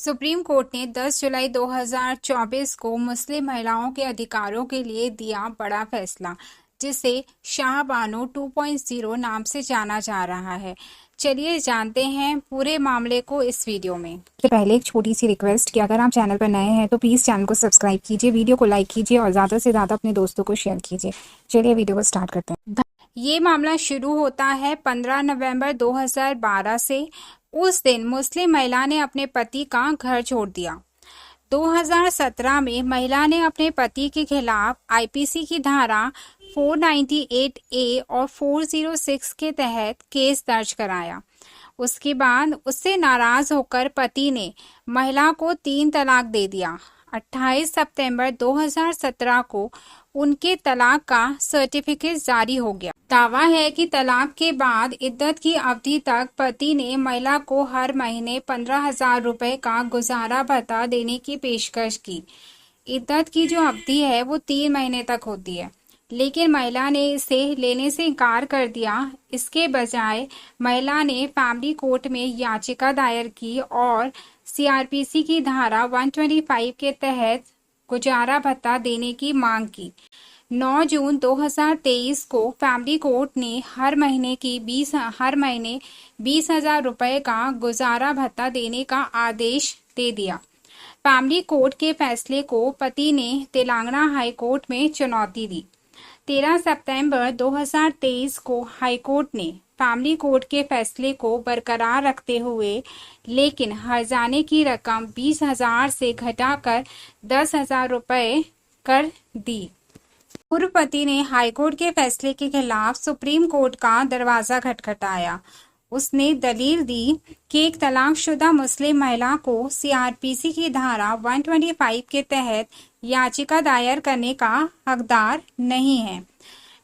Supreme court ने 10 जुलाई 2024 को मुस्लिम महिलाओं के अधिकारों के लिए दिया बड़ा फैसला, जिसे शाहबानो 2.0 नाम से जाना जा रहा है। चलिए जानते हैं पूरे मामले को इस वीडियो में। तो पहले एक छोटी सी रिक्वेस्ट कि अगर आप चैनल पर नए हैं तो प्लीज़ चैनल को सब्सक्राइब कीजिए, वीडियो को लाइक कीजिए और ज़्यादा से ज़्यादा अपने दोस्तों को शेयर कीजिए। चलिए वीडियो को स्टार्ट करते हैं। ये मामला शुरू होता है 15 नवंबर 2012 से। उस दिन मुस्लिम महिला ने अपने पति का घर छोड़ दिया। 2017 में महिला ने अपने पति के खिलाफ आईपीसी की धारा 498 ए और 406 के तहत केस दर्ज कराया। उसके बाद उससे नाराज होकर पति ने महिला को 3 तलाक दे दिया। 28 सितंबर 2017 को उनके तलाक का सर्टिफिकेट जारी हो गया। दावा है कि तलाक के बाद इद्दत की अवधि तक पति ने महिला को हर महीने 15,000 रुपए का गुजारा भत्ता देने की पेशकश की। इद्दत की जो अवधि है वो 3 महीने तक होती है, लेकिन महिला ने इसे लेने से इनकार कर दिया। इसके बजाय महिला ने फैमिली कोर्ट में याचिका दायर की और सीआरपीसी की धारा 125 के तहत गुजारा भत्ता देने की मांग की। 9 जून 2023 को फैमिली कोर्ट ने हर महीने 20,000 रुपए का गुजारा भत्ता देने का आदेश दे दिया। फैमिली कोर्ट के फैसले को पति ने तेलंगाना हाई कोर्ट में चुनौती दी। 13 सितंबर 2023 को हाई कोर्ट ने फैमिली कोर्ट के फैसले को बरकरार रखते हुए लेकिन हर्जाने की रकम 20,000 से घटाकर 10,000 रुपए कर दी। पूर्व पति ने हाईकोर्ट के फैसले के खिलाफ सुप्रीम कोर्ट का दरवाजा खटखटाया। उसने दलील दी कि एक तलाकशुदा मुस्लिम महिला को सीआरपीसी की धारा 125 के तहत याचिका दायर करने का हकदार नहीं है।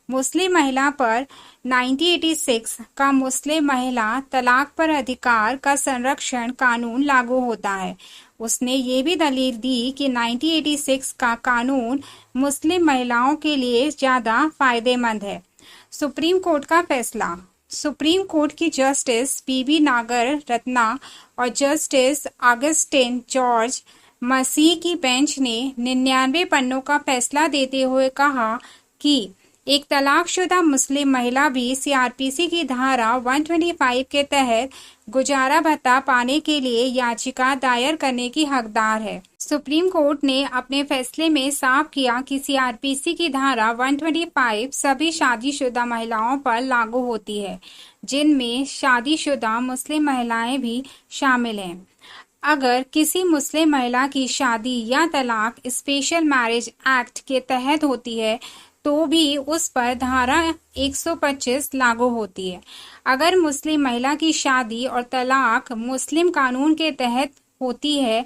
मुस्लिम महिला पर 1986 का मुस्लिम महिला तलाक पर अधिकार का संरक्षण कानून लागू होता है। उसने ये भी दलील दी कि 1986 का कानून मुस्लिम महिलाओं के लिए ज्यादा फायदेमंद है। सुप्रीम कोर्ट का फैसला। सुप्रीम कोर्ट की जस्टिस पीबी नागर रत्ना और जस्टिस अगस्टिन जॉर्ज मसीह की बेंच ने 99 पन्नों का फैसला देते हुए कहा कि एक तलाकशुदा मुस्लिम महिला भी सीआरपीसी की धारा 125 के तहत गुजारा भत्ता पाने के लिए याचिका दायर करने की हकदार है। सुप्रीम कोर्ट ने अपने फैसले में साफ किया कि सीआरपीसी की धारा 125 सभी शादीशुदा महिलाओं पर लागू होती है, जिनमें शादीशुदा मुस्लिम महिलाएं भी शामिल हैं। अगर किसी मुस्लिम महिला की शादी या तलाक स्पेशल मैरिज एक्ट के तहत होती है तो भी उस पर धारा 125 लागू होती है। अगर मुस्लिम महिला की शादी और तलाक मुस्लिम कानून के तहत होती है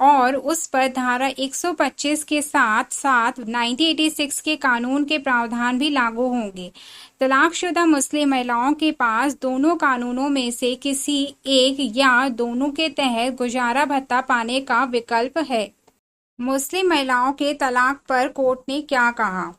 और उस पर धारा 125 के साथ साथ 1986 के कानून के प्रावधान भी लागू होंगे। तलाकशुदा मुस्लिम महिलाओं के पास दोनों कानूनों में से किसी एक या दोनों के तहत गुजारा भत्ता पाने का विकल्प है। मुस्लिम महिलाओं के तलाक पर कोर्ट ने क्या कहा?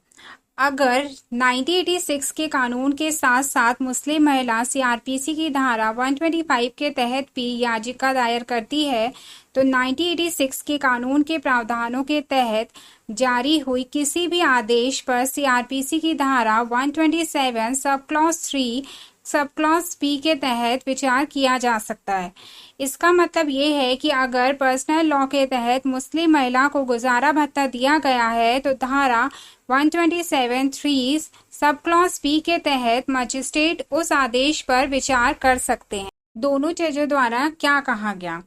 अगर 1986 के कानून के साथ साथ मुस्लिम महिला सीआरपीसी की धारा 125 के तहत भी याचिका दायर करती है तो 1986 के कानून के प्रावधानों के तहत जारी हुई किसी भी आदेश पर सीआरपीसी की धारा 127 sub clause 3 sub clause B के तहत विचार किया जा सकता है। इसका मतलब ये है कि अगर पर्सनल लॉ के तहत मुस्लिम महिला को गुजारा भत्ता दिया गया है तो धारा 127(3) सब क्लॉज बी के तहत मजिस्ट्रेट उस आदेश पर विचार कर सकते हैं। दोनों जजों द्वारा क्या कहा गया?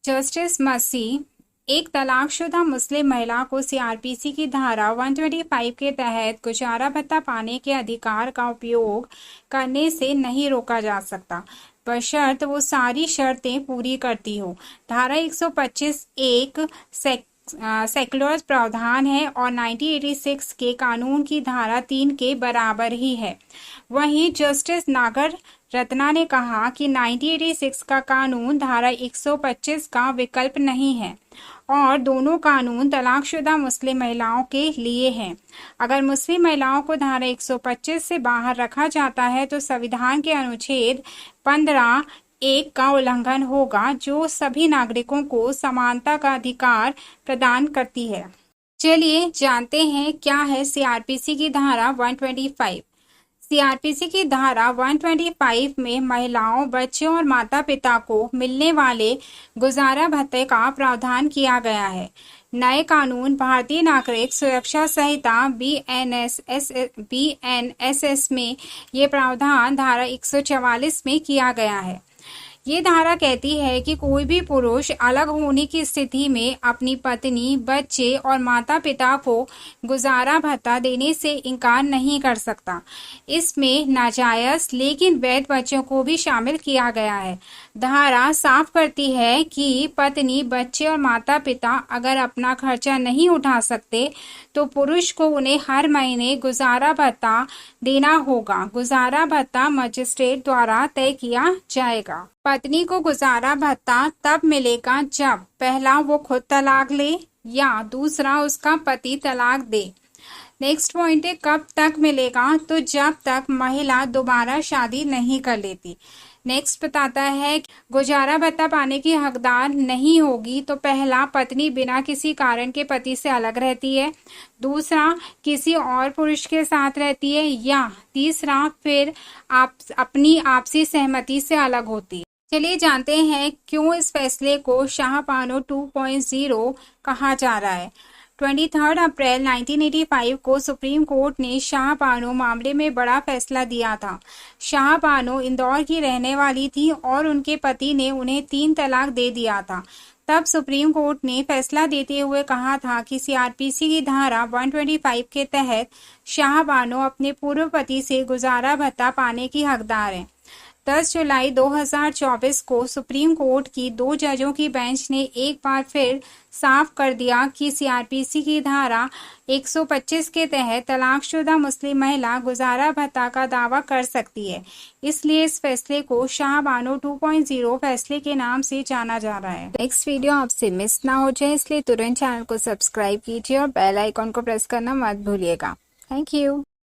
जस्टिस मसीह एक तलाकशुदा मुस्लिम महिला को सीआरपीसी की धारा 125 के तहत गुजारा भत्ता पाने के अधिकार का उपयोग करने से नहीं रोका जा सकता, बशर्त वो सारी शर्तें पूरी करती हो। धारा 125 एक सेक्युलर प्रावधान है और 1986 के कानून की धारा 3 के बराबर ही है। वहीं जस्टिस नागर रत्ना ने कहा कि 1986 का कानून धारा 125 का विकल्प नहीं है और दोनों कानून तलाकशुदा मुस्लिम महिलाओं के लिए हैं। अगर मुस्लिम महिलाओं को धारा 125 से बाहर रखा जाता है तो संविधान के अनुच्छेद 15 1 का उल्लंघन होगा, जो सभी नागरिकों को समानता का अधिकार प्रदान करती है। चलिए जानते हैं क्या है सीआरपीसी की धारा 125। सीआरपीसी की धारा 125 में महिलाओं, बच्चों और माता पिता को मिलने वाले गुजारा भत्ते का प्रावधान किया गया है। नए कानून भारतीय नागरिक सुरक्षा संहिता BNSS में ये प्रावधान धारा 144 में किया गया है। ये धारा कहती है कि कोई भी पुरुष अलग होने की स्थिति में अपनी पत्नी, बच्चे और माता पिता को गुजारा भत्ता देने से इनकार नहीं कर सकता। इसमें नाजायज लेकिन वैध बच्चों को भी शामिल किया गया है। धारा साफ करती है कि पत्नी, बच्चे और माता पिता अगर अपना खर्चा नहीं उठा सकते तो पुरुष को उन्हें हर महीने गुजारा भत्ता देना होगा। गुजारा भत्ता मजिस्ट्रेट द्वारा तय किया जाएगा। पत्नी को गुजारा भत्ता तब मिलेगा जब पहला वो खुद तलाक ले या दूसरा उसका पति तलाक दे। नेक्स्ट पॉइंट है कब तक मिलेगा, तो जब तक महिला दोबारा शादी नहीं कर लेती। नेक्स्ट बताता है गुजारा भत्ता पाने की हकदार नहीं होगी तो पहला, पत्नी बिना किसी कारण के पति से अलग रहती है, दूसरा किसी और पुरुष के साथ रहती है, या तीसरा फिर अपनी आपसी सहमति से अलग होती है। चलिए जानते हैं क्यों इस फैसले को शाहबानो 2.0 कहा जा रहा है। 23 अप्रैल 1985 को सुप्रीम कोर्ट ने शाहबानो मामले में बड़ा फैसला दिया था। शाहबानो इंदौर की रहने वाली थी और उनके पति ने उन्हें 3 तलाक दे दिया था। तब सुप्रीम कोर्ट ने फैसला देते हुए कहा था कि सीआरपीसी की धारा 125 के तहत शाहबानो अपने पूर्व पति से गुजारा भत्ता पाने की हकदार है। 10 जुलाई 2024 को सुप्रीम कोर्ट की 2 जजों की बेंच ने एक बार फिर साफ कर दिया कि सीआरपीसी की धारा 125 के तहत तलाकशुदा मुस्लिम महिला गुजारा भत्ता का दावा कर सकती है। इसलिए इस फैसले को शाहबानो 2.0 फैसले के नाम से जाना जा रहा है। नेक्स्ट वीडियो आपसे मिस ना हो जाए, इसलिए तुरंत चैनल को सब्सक्राइब कीजिए और बेल आइकॉन को प्रेस करना मत भूलिएगा। Thank you.